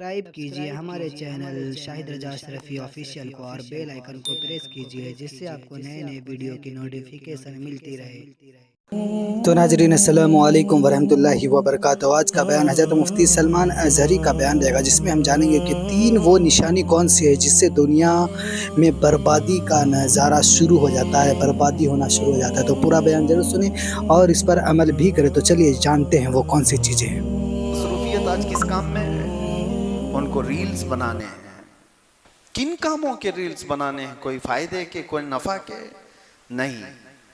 Subscribe कीजिए हमारे channel Shahid रजा Ashrafi official को और बेल आइकन को प्रेस कीजिए जिससे आपको नए नए वीडियो की नोटिफिकेशन मिलती रहे। तो नाजरीन अस्सलामु अलैकुम वरहमतुल्लाहि वबरकातुहू। आज का बयान हज़रत मुफ्ती सलमान अज़हरी का बयान रहेगा, जिसमें हम जानेंगे कि तीन वो निशानी कौन सी है जिससे दुनिया में बर्बादी का नज़ारा शुरू हो जाता है, बर्बादी होना शुरू हो जाता है। तो पूरा बयान जरूर सुने और इस पर अमल भी करें। तो चलिए जानते हैं वो कौन सी चीज़ें हैं। मसरूफियत आज किस काम में है? उनको रील्स बनाने हैं। किन कामों के रील्स बनाने हैं? कोई फायदे के, कोई नफा के? नहीं।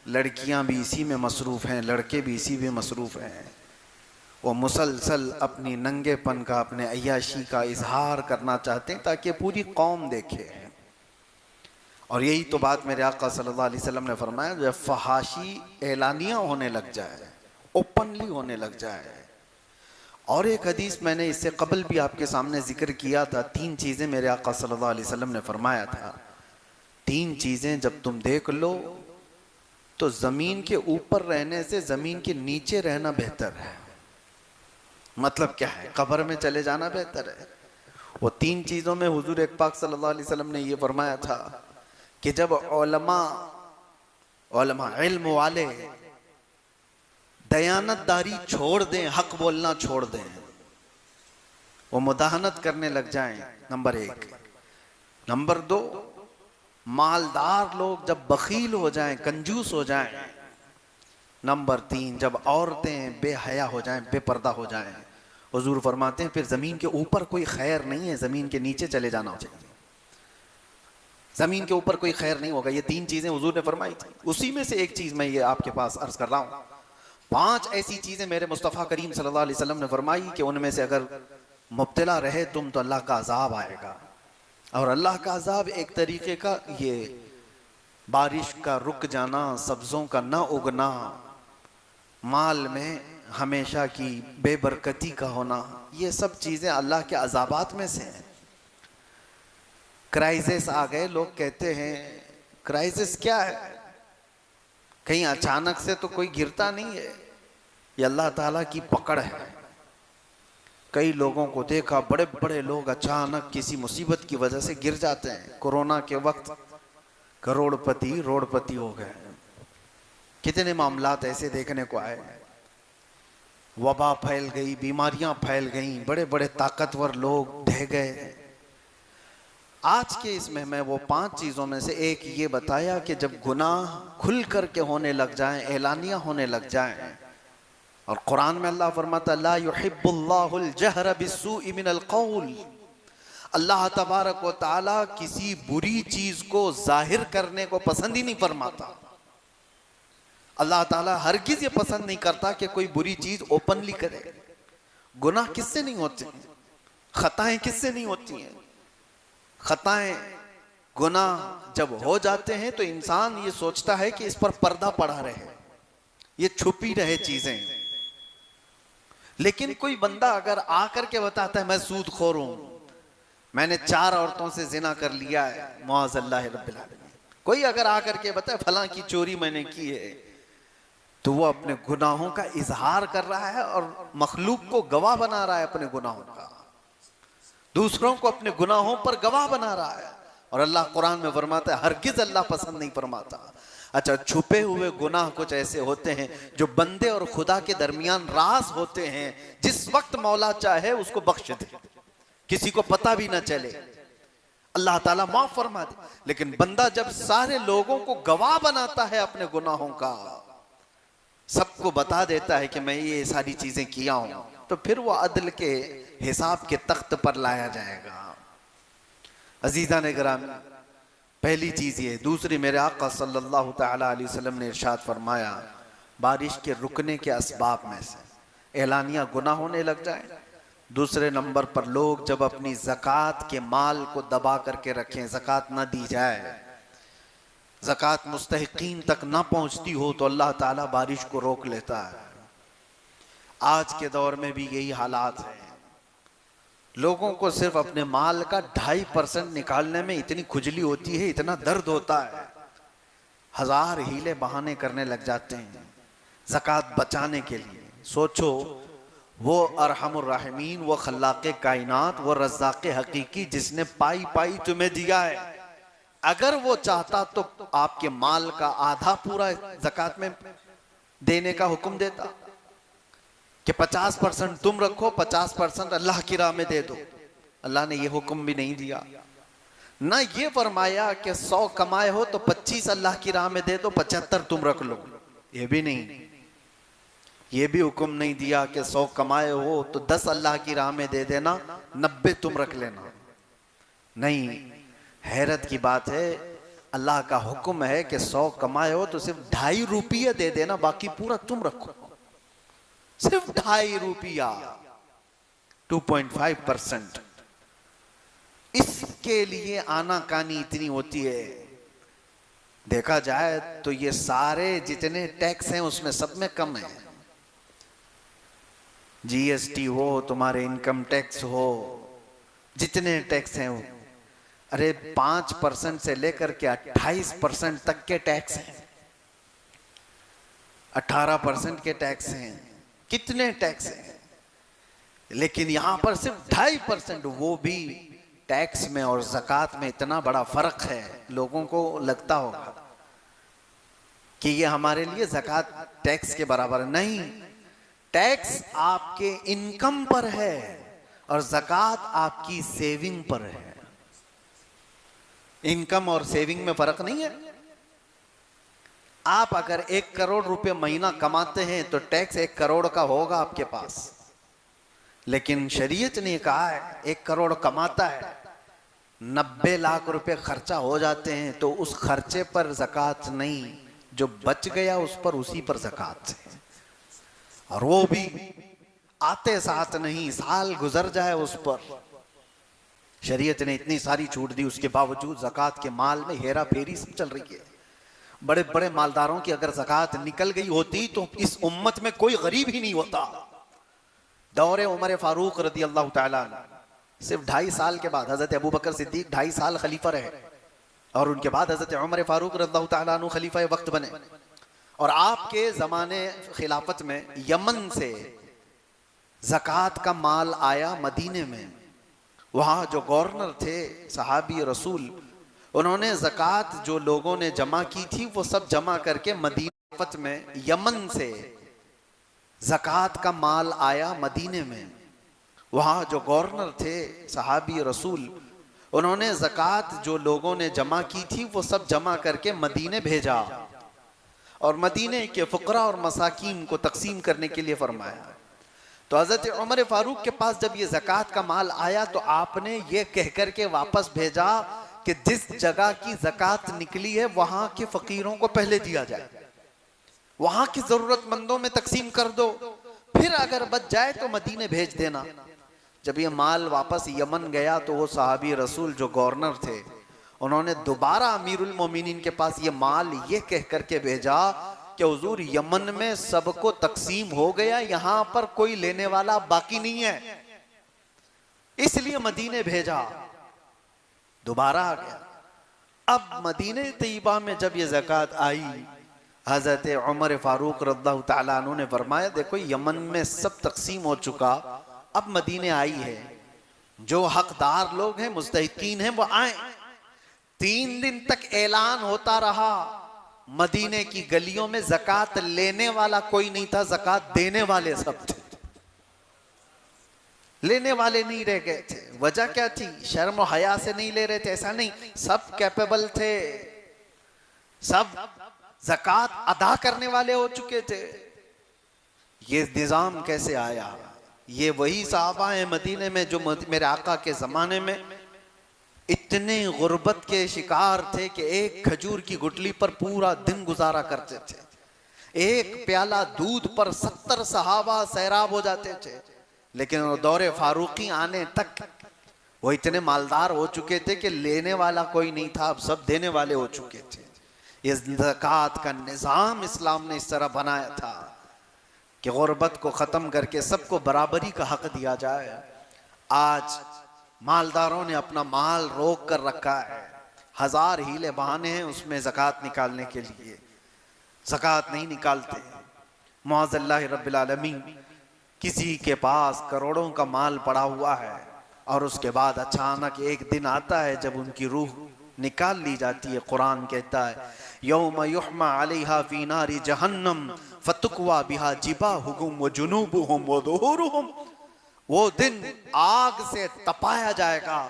लड़कियां भी इसी में मसरूफ हैं, लड़के भी इसी में मसरूफ हैं। वो मुसलसल अपनी नंगेपन का, अपने अय्याशी का इजहार करना चाहते हैं ताकि पूरी कौम देखे। और यही तो बात मेरे आका सल्लल्लाहु अलैहि वसल्लम ने फरमाया, जब फहाशी एलानिया होने लग जाए, ओपनली होने लग जाए। और एक हदीस मैंने इससे कबल भी आपके सामने जिक्र किया था। तीन चीज़ें मेरे आका सल्लल्लाहु अलैहि वसल्लम ने फरमाया था, तीन चीज़ें जब तुम देख लो तो ज़मीन के ऊपर रहने से ज़मीन के नीचे रहना बेहतर है। मतलब क्या है? कब्र में चले जाना बेहतर है। वो तीन चीज़ों में हुजूर एक पाक सल्लल्लाहु अलैहि वसल्लम ने ये फरमाया था कि जब उलमा इल्म वाले दयानतदारी छोड़ दें, हक बोलना छोड़ दें, वो मुदाहनत करने लग जाएं, नंबर एक। नंबर दो, मालदार लोग जब बखील हो जाएं, कंजूस हो जाएं। नंबर तीन, जब औरतें बेहया हो जाएं, बेपर्दा हो जाएं। हुजूर फरमाते हैं फिर जमीन के ऊपर कोई खैर नहीं है, जमीन के नीचे चले जाना चाहिए। जमीन के ऊपर कोई खैर नहीं होगा। ये तीन चीजें हुजूर ने फरमाई थी। उसी में से एक चीज मैं ये आपके पास अर्ज कर रहा हूं। पांच ऐसी चीजें मेरे मुस्तफ़ा करीम सल्लल्लाहु अलैहि वसल्लम ने फरमाई कि उनमें से अगर मुब्तला रहे तुम तो अल्लाह का अजाब आएगा। और अल्लाह का अजाब एक तरीके का ये बारिश का रुक जाना, सब्जों का ना उगना, माल में हमेशा की बेबरकती का होना, ये सब चीजें अल्लाह के अजाबात में से हैं। क्राइसिस आ गए, लोग कहते हैं क्राइसिस क्या है? कहीं अचानक से तो कोई गिरता नहीं है, ये अल्लाह ताला की पकड़ है। कई लोगों को देखा, बड़े बड़े लोग अचानक किसी मुसीबत की वजह से गिर जाते हैं। कोरोना के वक्त करोड़पति रोड़पति हो गए। कितने मामलात ऐसे देखने को आए। वबा फैल गई, बीमारियां फैल गई, बड़े बड़े ताकतवर लोग ढह गए। आज के इसमें मैं वो पांच चीजों में से एक ये बताया कि जब गुनाह खुल करके होने लग जाएं, एलानिया होने लग जाएं, और कुरान में अल्लाह फरमाता ला युहिब्बुल्लाहुल जहरा बिस्सूइ मिनल कौल, अल्लाह तबारक व तआला किसी बुरी चीज को जाहिर करने को पसंद ही नहीं फरमाता। अल्लाह ताला हरगिज ये पसंद नहीं करता कि कोई बुरी चीज ओपनली करे। गुनाह किससे नहीं होते? खताएं किससे नहीं होती हैं? खताएं, गुनाह जब हो जाते हैं तो इंसान ये सोचता है कि इस पर पर्दा पड़ा रहे, ये छुपी रहे चीजें। लेकिन कोई बंदा अगर आकर के बताता है मैं सूदखोर हूं, मैंने 4 औरतों से जिना कर लिया है, मुआज़ल्लाह रब्बिल आलमीन, कोई अगर आकर के बताए फलां की चोरी मैंने की है, तो वो अपने गुनाहों का इजहार कर रहा है और मखलूक को गवाह बना रहा है अपने गुनाहों का, दूसरों को अपने गुनाहों पर गवाह बना रहा है। और अल्लाह कुरान में फरमाता है हरगिज अल्लाह पसंद नहीं फरमाता। अच्छा, छुपे हुए गुनाह कुछ ऐसे होते हैं जो बंदे और खुदा के दरमियान राज होते हैं, जिस वक्त मौला चाहे उसको बख्श दे, किसी को पता भी ना चले, अल्लाह ताला माफ फरमा दे। लेकिन बंदा जब सारे लोगों को गवाह बनाता है अपने गुनाहों का, सबको बता देता है कि मैं ये सारी चीजें किया हूं, तो फिर वो अदल के हिसाब के तख्त पर लाया जाएगा। अजीजा ने गिरामी, पहली चीज ये। दूसरी, मेरे आका सल्लल्लाहु तआला अलैहि वसल्लम ने इरशाद फरमाया, बारिश के रुकने के असबाब में से एलानिया गुनाह होने लग जाए। दूसरे नंबर पर लोग जब अपनी ज़कात के माल को दबा करके रखें, ज़कात ना दी जाए, ज़कात मुस्तहिकीन तक ना पहुंचती हो, तो अल्लाह ताला बारिश को रोक लेता है। आज के दौर में भी यही हालात है। लोगों को सिर्फ अपने माल का 2.5% निकालने में इतनी खुजली होती है, इतना दर्द होता है, 1000 हीले बहाने करने लग जाते हैं ज़कात बचाने के लिए। सोचो, वो अरहमुर राहिमीन, वो खल्लाक़े कायनात, वो रज़्ज़ाक़े हकीकी जिसने पाई पाई तुम्हें दिया है। अगर वो चाहता तो आपके माल का आधा पूरा ज़कात में देने का हुक्म देता कि 50% तुम रखो, 50% अल्लाह की राह में दे दो। अल्लाह ने ये हुक्म भी नहीं दिया। ना ये फरमाया कि 100 कमाए हो तो 25 अल्लाह की राह में दे दो, 75 तुम रख लो। ये भी नहीं, ये भी हुक्म नहीं दिया कि 100 कमाए हो तो 10 अल्लाह की राह में दे देना, 90 तुम रख लेना। नहीं, हैरत की बात है, अल्लाह का हुक्म है कि 100 कमाए हो तो सिर्फ 2.5 रुपये दे देना, बाकी पूरा तुम रखो। सिर्फ 2.5 रुपया, 2.5%। इसके लिए आनाकानी इतनी होती है। देखा जाए तो ये सारे जितने टैक्स हैं उसमें सब में कम है। जीएसटी हो, तुम्हारे इनकम टैक्स हो, जितने टैक्स हैं वो, अरे 5% से लेकर के 28% तक के टैक्स हैं, 18% के टैक्स हैं, कितने टैक्स हैं। लेकिन यहां पर सिर्फ 2.5%, वो भी टैक्स में और ज़कात में इतना बड़ा फर्क है। लोगों को लगता होगा कि ये हमारे लिए ज़कात टैक्स के बराबर नहीं। टैक्स आपके इनकम पर है और ज़कात आपकी सेविंग पर है। इनकम और सेविंग में फर्क नहीं है। आप अगर 1 करोड़ रुपए महीना कमाते हैं तो टैक्स 1 करोड़ का होगा आपके पास। लेकिन शरीयत ने कहा है 1 करोड़ कमाता है, 90 लाख रुपए खर्चा हो जाते हैं तो उस खर्चे पर ज़कात नहीं, जो बच गया उस पर, उसी पर ज़कात है। और वो भी आते साथ नहीं, साल गुजर जाए उस पर। शरीयत ने इतनी सारी छूट दी, उसके बावजूद ज़कात के माल में हेरा फेरी सब चल रही है। बड़े बड़े मालदारों की अगर ज़कात निकल गई होती तो इस उम्मत में कोई गरीब ही नहीं होता। दौरे उमर फारूक रदी अल्लाह ताला सिर्फ 2.5 साल के बाद हजरत अबू बकर सिद्दीक 2.5 साल खलीफा रहे और उनके बाद हजरत उमर फारूक रदी अल्लाह ताला अन्हु खलीफा वक्त बने। और आपके ज़माने खिलाफत में यमन से ज़कात का माल आया मदीने में। वहाँ जो गवर्नर थे सहाबी रसूल, उन्होंने ज़कात जो लोगों ने जमा की थी वो सब जमा करके मदीना में, यमन से ज़कात का माल आया मदीने में। वहाँ जो गवर्नर थे सहाबी रसूल, उन्होंने ज़कात जो लोगों ने जमा की थी वो सब जमा करके मदीने भेजा और मदीने के फ़ुक़रा और मसाकीन को तकसीम करने के लिए फरमाया। तो हज़रत उमर फारूक के पास जब ये ज़कात का माल आया तो आपने ये कह कर के वापस भेजा कि जिस जगह की ज़कात निकली है वहाँ के फ़कीरों को पहले दिया जाए, वहाँ की ज़रूरतमंदों में तकसीम कर दो, फिर अगर बच जाए तो मदीने भेज देना। जब ये माल वापस यमन गया तो वो सहाबी रसूल जो गवर्नर थे, उन्होंने दोबारा अमीरुल मोमिनीन के पास ये माल ये कह करके भेजा कि हुजूर यमन में सबको तकसीम हो गया, यहाँ पर कोई लेने वाला बाकी नहीं है, इसलिए मदीने भेजा। दोबारा आ गया। अब मदीने तैयबा में जब ये ज़कात आई, हज़रत उमर फारूक रज़ियल्लाहु ताला अन्हु ने फरमाया देखो यमन में सब तकसीम हो चुका, अब मदीने आई है, जो हकदार लोग हैं मुस्तहिकीन हैं वो आए। 3 दिन तक ऐलान होता रहा, मदीने की गलियों में ज़कात लेने वाला कोई नहीं था, ज़कात देने वाले सब थे, लेने वाले नहीं रह गए थे। वजह क्या थी? शर्म और हया से नहीं ले रहे थे, ऐसा नहीं, सब कैपेबल थे, सब ज़कात अदा करने वाले हो चुके थे। ये निज़ाम कैसे आया? ये वही साहबा हैं मदीने में जो मेरे आका के ज़माने में इतने गुर्बत के शिकार थे कि एक खजूर की गुटली पर पूरा दिन गुजारा करते थे। एक प्याला दूध पर 70 सहाबा सैराब हो जाते थे। लेकिन दौरे फारूकी आने तक वो इतने मालदार हो चुके थे कि लेने वाला कोई नहीं था, अब सब देने वाले हो चुके थे। ये ज़कात का निज़ाम इस्लाम ने इस तरह बनाया था कि गुर्बत को ख़त्म करके सबको बराबरी का हक दिया जाए। आज मालदारों ने अपना माल रोक कर रखा है, 1000 हीले बहाने हैं उसमें ज़कात निकालने के लिए, ज़कात नहीं निकालते। मुअज़्ज़ल्लाहि रब्बिल आलमीन किसी के पास करोड़ों का माल पड़ा हुआ है और उसके बाद अचानक एक दिन आता है जब उनकी रूह निकाल ली जाती है। कुरान कहता है यौम युहमा अलैहा फी नारी जहन्नम फतुकवा बिहा जिबाहुहुम व जुनूबुहुम व दुहूरुहुम। वो दिन आग से तपाया जाएगा,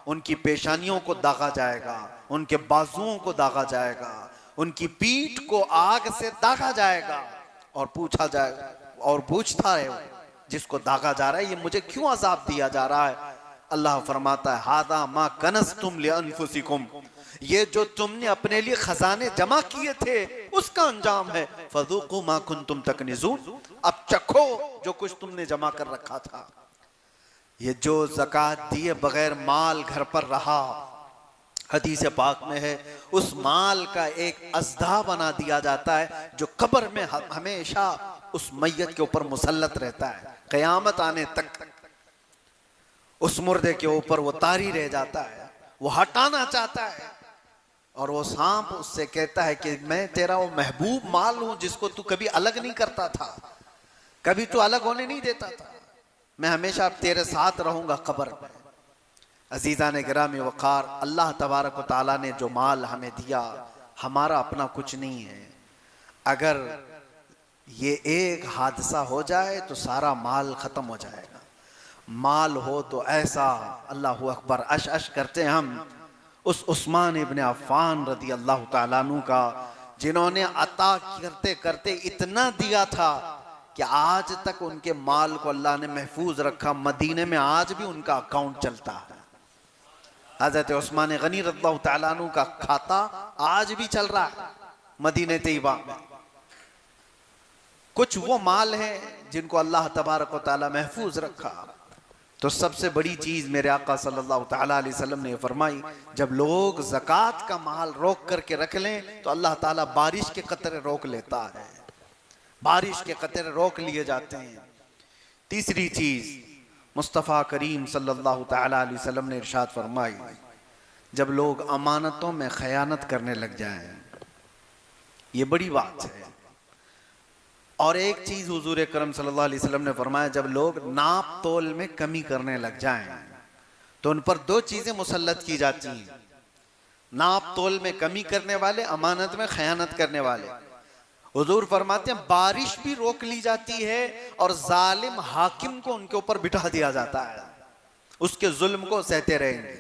उनकी पेशानियों को दागा जाएगा, उनके बाजुओं को दागा जाएगा, उनकी पीठ को आग से दागा जाएगा और पूछा जाएगा और पूछता है जिसको दागा जा रहा है, ये मुझे क्यों अजाब दिया जा रहा है? अल्लाह फरमाता है हादा मा कनज़्तुम लिअन्फुसिकुम, ये जो तुमने अपने लिए खजाने जमा किए थे उसका अंजाम है। फज़ूक़ू मा कुन्तुम तकनिज़ून, अब चखो जो कुछ तुमने जमा कर रखा था। ये जो ज़कात दिए बगैर माल घर पर रहा, हदीस पाक में है उस माल का एक अज़दा बना दिया जाता है जो कब्र में हमेशा उस मैयत के ऊपर मुसल्लत रहता है, क़यामत आने तक उस मुर्दे के ऊपर वो तारी रह जाता है। वो हटाना चाहता है और वो सांप उससे कहता है कि मैं तेरा वो महबूब माल हूं जिसको तू कभी अलग नहीं करता था, कभी तू अलग होने नहीं देता था, मैं हमेशा अब तेरे साथ रहूंगा कब्र में। अजीज़ान गिरामी वक़ार, अल्लाह तबारक व तआला ने जो माल हमें दिया हमारा अपना कुछ नहीं है। अगर ये एक हादसा हो जाए तो सारा माल ख़त्म हो जाएगा। माल हो तो ऐसा, अल्लाहु अकबर, अश अश करते हम उस उस्मान इब्न अफ़्फ़ान रदी अल्लाह तआला अन्हु का, जिन्होंने अता करते करते इतना दिया था कि आज तक उनके माल को अल्लाह ने महफूज रखा। मदीने में आज भी उनका अकाउंट चलता है। हज़रत उस्मान गनी रज़ियल्लाहु तआला अन्हु का खाता आज भी चल रहा है मदीने तैयबा में। कुछ वो माल है जिनको अल्लाह तबारक व तआला महफूज रखा। तो सबसे बड़ी चीज मेरे आका सल्लल्लाहु तआला अलैहि वसल्लम ने फरमाई, जब लोग ज़कात का माल रोक करके रख लें तो अल्लाह ताला बारिश के कतरे रोक लेता है, बारिश के कतरे रोक लिए जाते हैं। तीसरी चीज मुस्तफ़ा करीम सल्लल्लाहु तआला अलैहि वसल्लम ने इरशाद फरमाई, जब लोग अमानतों में खयानत करने लग जाएं, ये बड़ी बात है। और एक चीज हुजूर करम सल्लल्लाहु अलैहि वसल्लम ने फरमाया, जब लोग नाप तोल में कमी करने लग जाएं तो उन पर दो चीजें मुसल्लत की जाती हैं, नाप तोल में कमी करने वाले, अमानत में खयानत करने वाले। हुजूर फरमाते हैं बारिश भी रोक ली जाती है और जालिम हाकिम को उनके ऊपर बिठा दिया जाता है, उसके जुल्म को सहते रहेंगे।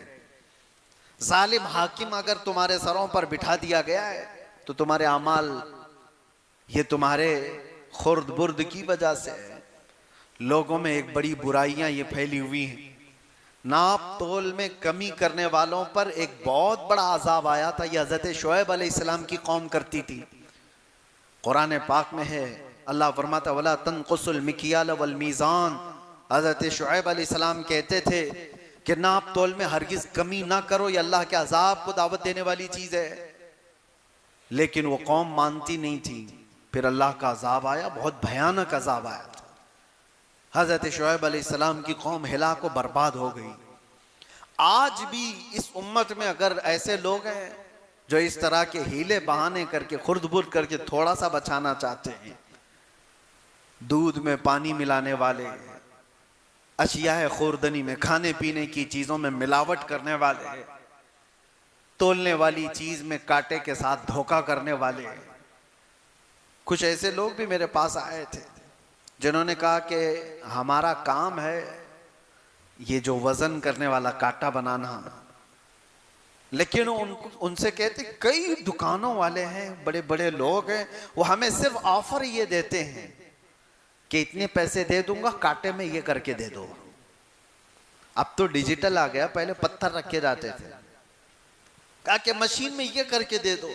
जालिम हाकिम अगर तुम्हारे सरों पर बिठा दिया गया है तो तुम्हारे अमाल, ये तुम्हारे खुर्द बुर्द की वजह से लोगों में एक बड़ी बुराइयां ये फैली हुई हैं। नाप तोल में कमी करने वालों पर एक बहुत बड़ा अजाब आया था। ये हज़रत शुएब अलैहिस्सलाम की कौम करती थी। कुरान पाक में है, अल्लाह फरमाता वला तनकुसुल मिकियाल वल मीज़ान। हज़रत शुएब अलैहिस्सलाम कहते थे कि नाप तोल में हरगिज कमी ना करो, ये अल्लाह के अजाब को दावत देने वाली चीज़ है। लेकिन वो कौम मानती नहीं थी। फिर अल्लाह का अजाब आया, बहुत भयानक अजाब आया था। हज़रत शुएब अलैहिस्सलाम की कौम हिलाक व बर्बाद हो गई। आज भी इस उम्मत में अगर ऐसे लोग हैं जो इस तरह के हीले बहाने करके खुर्द-बुर्द करके थोड़ा सा बचाना चाहते हैं, दूध में पानी मिलाने वाले, अशिया खुर्दनी में, खाने पीने की चीज़ों में मिलावट करने वाले, तोलने वाली चीज़ में कांटे के साथ धोखा करने वाले, कुछ ऐसे लोग भी मेरे पास आए थे जिन्होंने कहा कि हमारा काम है ये जो वजन करने वाला कांटा बनाना। लेकिन उनसे कहते कई दुकानों वाले हैं, बड़े बड़े लोग हैं, वो हमें सिर्फ ऑफर ये देते हैं कि इतने पैसे दे दूंगा, कांटे में ये करके दे दो। अब तो डिजिटल आ गया, पहले पत्थर रखे जाते थे, कहा कि मशीन में ये करके दे दो।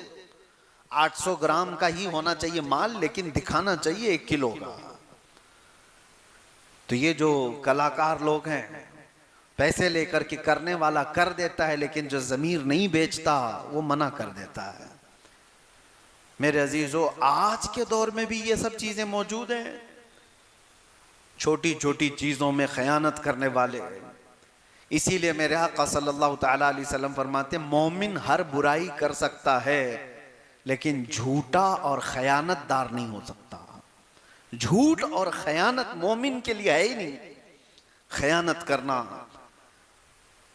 800 ग्राम का ही होना चाहिए माल, लेकिन दिखाना चाहिए 1 किलो का। तो ये जो कलाकार लोग हैं, पैसे लेकर के करने वाला कर देता है, लेकिन जो ज़मीर नहीं बेचता वो मना कर देता है। मेरे अजीजों, आज के दौर में भी ये सब चीजें मौजूद हैं। छोटी छोटी चीजों में खयानत करने वाले। इसीलिए मेरे आका सल्लल्लाहु तआला अलैहि वसल्लम फरमाते, मोमिन हर बुराई कर सकता है लेकिन झूठा और खयानतदार नहीं हो सकता। झूठ और खयानत मोमिन के लिए है ही नहीं, खयानत करना।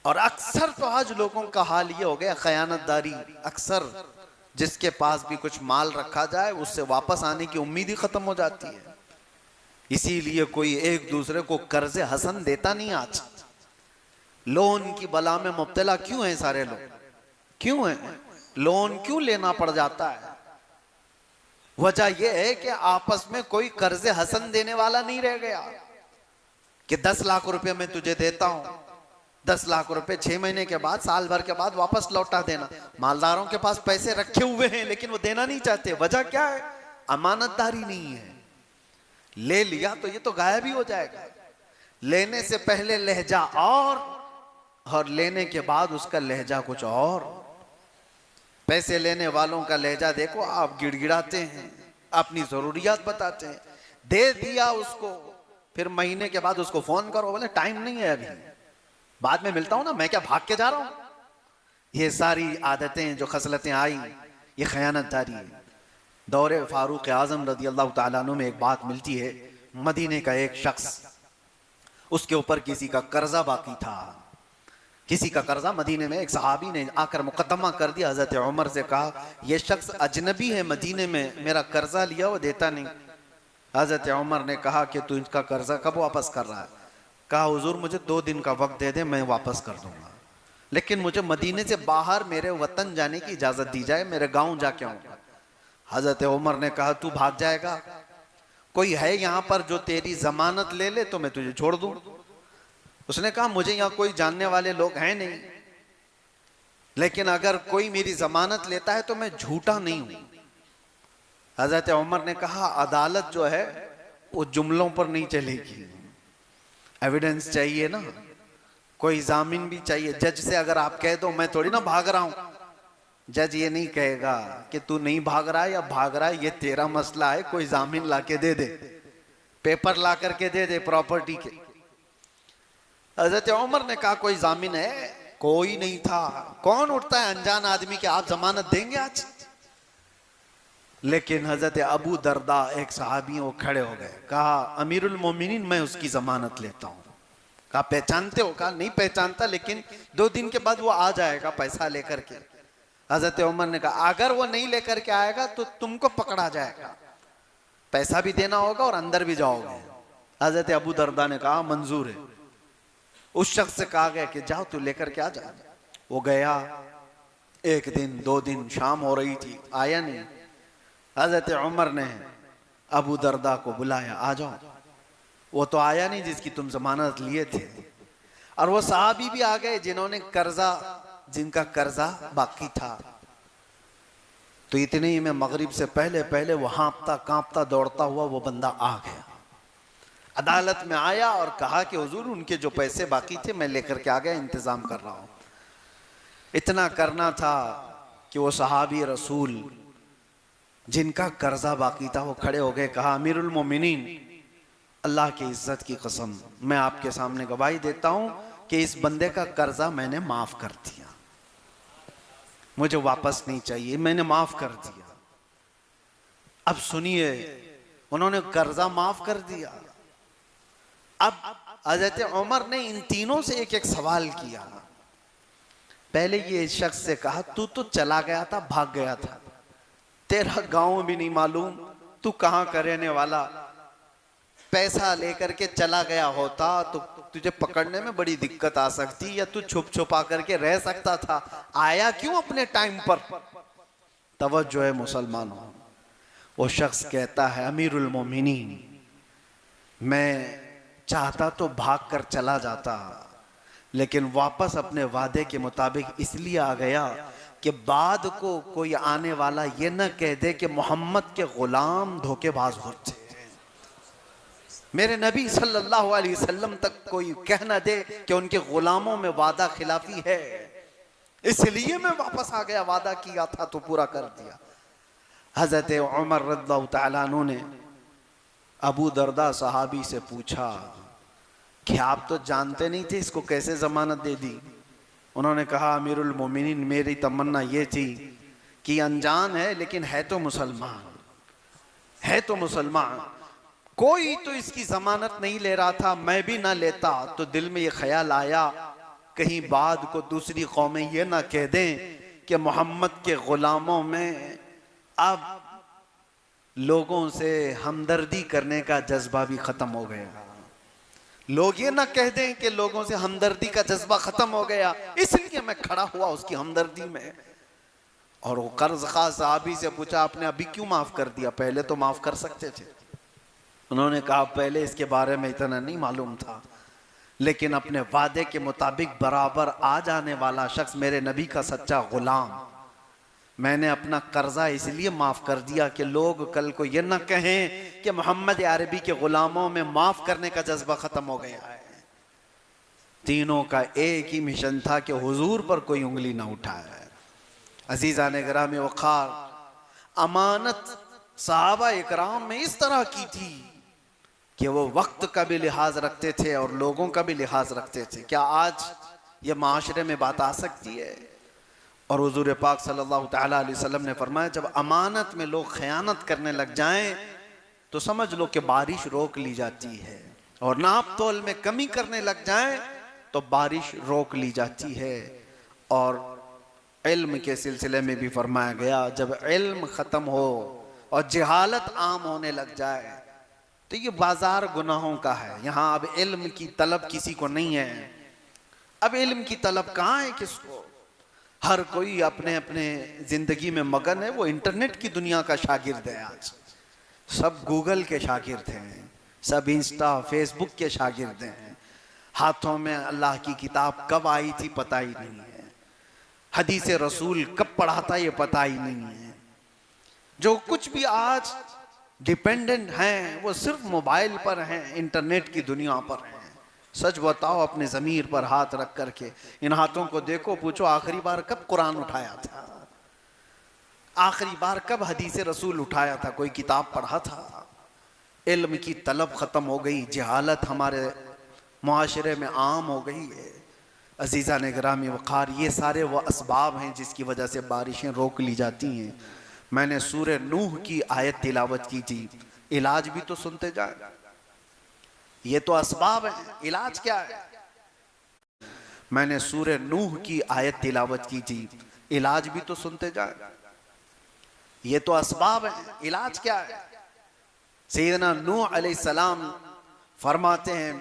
और अक्सर तो आज लोगों का हाल ये हो गया, खयानतदारी। अक्सर जिसके पास भी कुछ माल रखा जाए उससे वापस आने की उम्मीद ही खत्म हो जाती है। इसीलिए कोई एक दूसरे को कर्जे हसन देता नहीं आज। लोन की बला में मुब्तला क्यों है सारे लोग? क्यों है? लोन क्यों लेना पड़ जाता है? वजह यह है कि आपस में कोई कर्जे हसन देने वाला नहीं रह गया कि 10 लाख रुपए मैं तुझे देता हूं, 10 लाख रुपए 6 महीने के बाद, साल भर के बाद वापस लौटा देना। मालदारों के पास पैसे रखे हुए हैं लेकिन वो देना नहीं चाहते। वजह क्या है? अमानतदारी नहीं है। ले लिया तो ये तो गायब ही हो जाएगा। लेने से पहले लहजा और लेने के बाद उसका लहजा कुछ और। पैसे लेने वालों का लहजा देखो, आप गिड़गिड़ाते हैं, अपनी जरूरियात बताते हैं, दे दिया उसको, फिर महीने के बाद उसको फोन करो, बोले टाइम नहीं है अभी, बाद में मिलता हूं ना, मैं क्या भाग के जा रहा हूं। ये सारी आदतें जो खसलतें आई, ये खयानतदारी है। दौरे फारूक आजम रदी अल्लाह ताला अन्हु में एक बात मिलती है, मदीने का एक शख्स, उसके ऊपर किसी का कर्जा बाकी था। किसी का कर्जा, मदीने में एक सहाबी ने आकर मुकदमा कर दिया, हजरत उमर से कहा यह शख्स अजनबी है, मदीने में मेरा कर्जा लिया वो देता नहीं। हजरत उमर ने कहा कि तू इसका कर्जा कब वापस कर रहा है? कहा हुजूर मुझे 2 दिन का वक्त दे दे, मैं वापस कर दूंगा, लेकिन मुझे मदीने से बाहर मेरे वतन जाने की इजाजत दी जाए, मेरे गांव जाके आऊंगा। हजरत उमर ने कहा तू भाग जाएगा? कोई है यहाँ पर जो तेरी जमानत ले ले तो मैं तुझे छोड़ दूं। उसने कहा मुझे यहाँ कोई जानने वाले लोग हैं नहीं, लेकिन अगर कोई मेरी जमानत लेता है तो मैं झूठा नहीं हूं। हजरत उमर ने कहा अदालत जो है वो जुमलों पर नहीं चलेगी, एविडेंस चाहिए ना, कोई जामीन भी चाहिए। जज से अगर आप कह दो मैं थोड़ी ना भाग रहा हूं, जज ये नहीं कहेगा कि तू नहीं भाग रहा है या भाग रहा है, ये तेरा मसला है, कोई जामीन ला के दे दे, पेपर ला करके दे दे प्रॉपर्टी के। हजरत उमर ने कहा कोई जामीन है? कोई नहीं था। कौन उठता है अनजान आदमी के आप जमानत देंगे आज? लेकिन हजरत अबू दरदा एक सहाबी, वो खड़े हो गए, कहा अमीरुल मोमिनीन मैं उसकी जमानत लेता हूं। कहा पहचानते हो? कहा नहीं पहचानता, लेकिन 2 दिन के बाद वो आ जाएगा पैसा लेकर के। हजरत उमर ने कहा अगर वो नहीं लेकर के आएगा तो तुमको पकड़ा जाएगा, पैसा भी देना होगा और अंदर भी जाओगे। हजरत अबू दरदा ने कहा मंजूर है। उस शख्स से कहा गया कि जाओ तू लेकर के आ जा। वो गया, 1 दिन 2 दिन, शाम हो रही थी, आया नहीं। हजरत उमर ने अबू दरदा को बुलाया, आ जाओ। वो तो आया नहीं जिसकी तुम जमानत लिए थे, और वो सहाबी भी आ गए जिनका कर्जा बाकी था। तो इतने ही में मगरिब से पहले पहले वो हाँपता कांपता दौड़ता हुआ वो बंदा आ गया, अदालत में आया और कहा कि हुजूर उनके जो पैसे बाकी थे मैं लेकर के आ गया, इंतजाम कर रहा हूं। इतना करना था कि वो सहाबी रसूल जिनका कर्जा बाकी था वो खड़े हो गए, कहा अमीरुल मोमिनीन अल्लाह की इज्जत की कसम मैं आपके सामने गवाही देता हूं कि इस बंदे का कर्जा मैंने माफ कर दिया, मुझे वापस नहीं चाहिए, मैंने माफ कर दिया। अब सुनिए, उन्होंने कर्जा माफ कर दिया। अब हजरत उमर ने इन तीनों से एक एक सवाल किया। पहले ये शख्स से कहा तू तो चला गया था, भाग गया था, तेरा गांव भी नहीं मालूम, तू कहां का रहने वाला, पैसा लेकर के चला गया होता तो तुझे पकड़ने में बड़ी दिक्कत आ सकती, या तू छुप छुपा करके रह सकता था, आया क्यों अपने टाइम पर? तवज्जो है मुसलमानों। वो शख्स कहता है अमीरुल मोमिनीन मैं चाहता तो भाग कर चला जाता, लेकिन वापस अपने वादे के मुताबिक इसलिए आ गया कि बाद को कोई आने वाला ये न कह दे कि मोहम्मद के गुलाम धोखेबाज होते हैं, मेरे नबी सल्लल्लाहु अलैहि वसल्लम तक कोई कह न दे कि उनके गुलामों में वादा खिलाफी है, इसलिए मैं वापस आ गया, वादा किया था तो पूरा कर दिया। हजरत उमर रज़ियल्लाहु तआला अन्हु ने अबू दरदा सहाबी से पूछा कि आप तो जानते नहीं थे, इसको कैसे जमानत दे दी? उन्होंने कहा अमीरुल मोमिनीन मेरी तमन्ना ये थी कि अनजान है लेकिन है तो मुसलमान, है तो मुसलमान, कोई तो इसकी जमानत नहीं ले रहा था, मैं भी ना लेता। तो दिल में ये ख्याल आया, कहीं बाद को दूसरी कौमें ये ना कह दें कि मोहम्मद के गुलामों में अब लोगों से हमदर्दी करने का जज्बा भी खत्म हो गया। लोग ये ना कह दें कि लोगों से हमदर्दी का जज्बा खत्म हो गया, इसलिए मैं खड़ा हुआ उसकी हमदर्दी में। और वो कर्ज खा साहबी से पूछा, आपने अभी क्यों माफ कर दिया, पहले तो माफ कर सकते थे। उन्होंने कहा, पहले इसके बारे में इतना नहीं मालूम था, लेकिन अपने वादे के मुताबिक बराबर आ जाने वाला शख्स मेरे नबी का सच्चा गुलाम, मैंने अपना कर्जा इसलिए माफ कर दिया कि लोग कल को ये ना कहें कि मोहम्मद अरबी के गुलामों में माफ करने का जज्बा खत्म हो गया है। तीनों का एक ही मिशन था कि हुजूर पर कोई उंगली ना उठाए। अजीज़ान गिरामी वक़ार, अमानत सहाबा इकराम में इस तरह की थी कि वो वक्त का भी लिहाज रखते थे और लोगों का भी लिहाज रखते थे। क्या आज ये माशरे में बात आ सकती है? और हुजूर पाक सल्लल्लाहु तआला अलैहि वसल्लम ने फरमाया, जब अमानत में लोग खयानत करने लग जाएं तो समझ लो कि बारिश रोक ली जाती है, और नाप तोल में कमी करने लग जाएं तो बारिश रोक ली जाती है। और इल्म के सिलसिले में भी फरमाया गया, जब इल्म ख़त्म हो और जहालत आम होने लग जाए तो ये बाजार गुनाहों का है। यहाँ अब इल्म की तलब किसी को नहीं है। अब इल्म की तलब कहाँ है किसको? हर कोई अपने अपने जिंदगी में मगन है। वो इंटरनेट की दुनिया का शागिर्द है। आज सब गूगल के शागिर्द हैं, सब इंस्टा फेसबुक के शागिर्द हैं। हाथों में अल्लाह की किताब कब आई थी पता ही नहीं है, हदीस रसूल कब पढ़ा था ये पता ही नहीं है। जो कुछ भी आज डिपेंडेंट हैं वो सिर्फ मोबाइल पर हैं, इंटरनेट की दुनिया पर हैं। सच बताओ, अपने ज़मीर पर हाथ रख करके इन हाथों को देखो, पूछो आखिरी बार कब कुरान उठाया था, आखिरी बार कब हदीस रसूल उठाया था, कोई किताब पढ़ा था? इल्म की तलब ख़त्म हो गई, जहालत हमारे मुआशरे में आम हो गई है। अजीज़ान गिरामी वक़ार, ये सारे वो असबाब हैं जिसकी वजह से बारिशें रोक ली जाती हैं। मैंने सूरे नूह की आयत तिलावत की थी, इलाज भी तो सुनते जाए। ये तो असबाब है, इलाज क्या है? मैंने सूरे नूह की आयत तिलावत की थी, इलाज भी तो सुनते जाए। ये तो असबाब है, इलाज क्या है? सैयदना नूह अलैहिस्सलाम फरमाते हैं,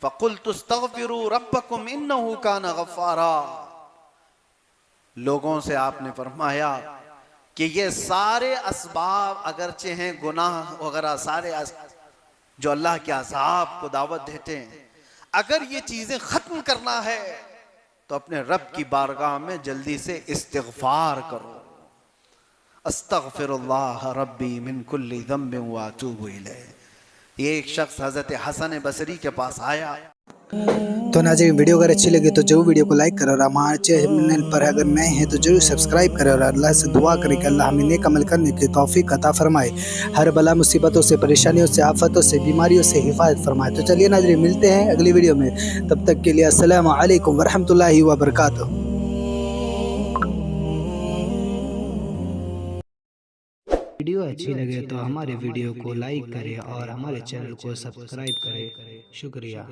फ़क़ुल्तु अस्तग़फ़िरू रब्बकुम इन्नहु कान गफ़्फ़ारा। लोगों से आपने फरमाया कि ये सारे असबाब अगरचे हैं, गुनाह वगैरह सारे जो अल्लाह के अज़ाब को दावत देते हैं, अगर ये चीज़ें ख़त्म करना है तो अपने रब की बारगाह में जल्दी से इस्तिग़फ़ार करो। अस्तग़फ़िरुल्लाह रब्बी मिन कुल्लि ज़ंबिन व अतूबु इलैह। ये एक शख्स हज़रत हसन बसरी के पास आया। तो नाज़रीन, वीडियो अगर अच्छी लगी तो जरूर वीडियो को लाइक करें, और हमारे चैनल पर अगर नए हैं तो जरूर सब्सक्राइब करें, और अल्लाह से दुआ करें कि अल्लाह हमें नेक अमल करने की तौफीक अता फरमाए, हर बला मुसीबतों से, परेशानियों से, आफतों से, बीमारियों से हिफाजत फरमाए। तो चलिए नाज़रीन, मिलते हैं अगली वीडियो में, तब तक के लिए अस्सलामु अलैकुम वरहमतुल्लाहि वबरकातुहू। वीडियो अच्छी लगे तो हमारे वीडियो को लाइक करें और हमारे चैनल को सब्सक्राइब करें। शुक्रिया।